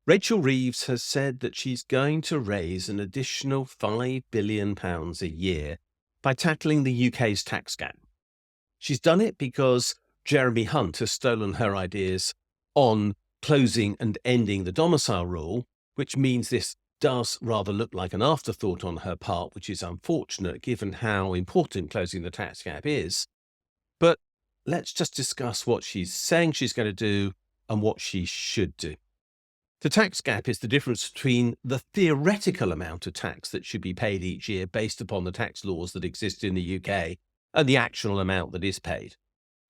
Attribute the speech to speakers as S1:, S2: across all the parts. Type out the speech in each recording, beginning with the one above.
S1: Rachel Reeves has said that she's going to raise an additional £5 billion a year by tackling the UK's tax gap. She's done it because Jeremy Hunt has stolen her ideas on closing and ending the domicile rule, which means this does rather look like an afterthought on her part, which is unfortunate given how important closing the tax gap is. But let's just discuss what she's saying she's going to do and what she should do. The tax gap is the difference between the theoretical amount of tax that should be paid each year based upon the tax laws that exist in the UK and the actual amount that is paid.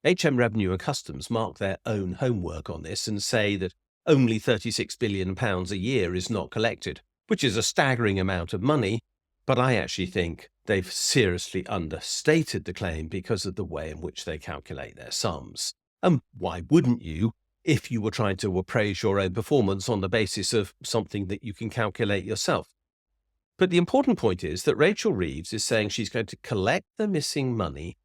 S1: HM Revenue and Customs mark their own homework on this and say that only £36 billion a year is not collected, which is a staggering amount of money, but I actually think they've seriously understated the claim because of the way in which they calculate their sums. And why wouldn't you if you were trying to appraise your own performance on the basis of something that you can calculate yourself? But the important point is that Rachel Reeves is saying she's going to collect the missing money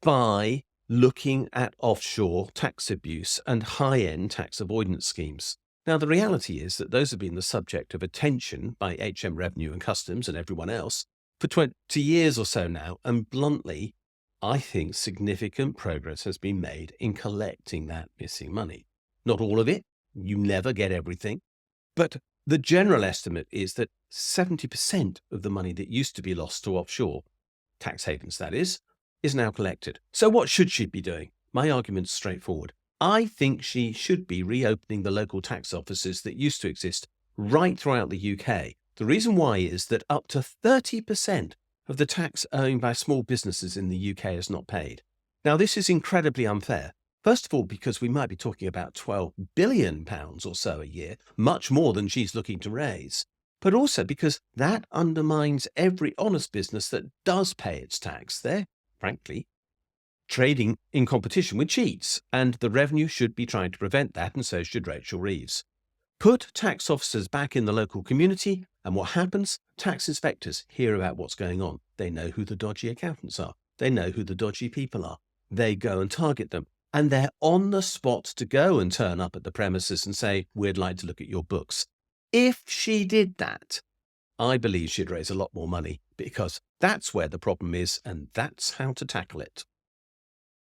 S1: by looking at offshore tax abuse and high-end tax avoidance schemes. Now, the reality is that those have been the subject of attention by HM Revenue and Customs and everyone else for 20 years or so now, and bluntly, I think significant progress has been made in collecting that missing money. Not all of it, you never get everything, but the general estimate is that 70% of the money that used to be lost to offshore, tax havens that is now collected. So what should she be doing? My argument's straightforward. I think she should be reopening the local tax offices that used to exist right throughout the UK. The reason why is that up to 30% of the tax owed by small businesses in the UK is not paid. Now, this is incredibly unfair. First of all, because we might be talking about £12 billion or so a year, much more than she's looking to raise. But also because that undermines every honest business that does pay its tax. They're, frankly, trading in competition with cheats, and the revenue should be trying to prevent that, and so should Rachel Reeves. Put tax officers back in the local community, and what happens? Tax inspectors hear about what's going on. They know who the dodgy accountants are. They know who the dodgy people are. They go and target them, and they're on the spot to go and turn up at the premises and say, we'd like to look at your books. If she did that, I believe she'd raise a lot more money, because that's where the problem is, and that's how to tackle it.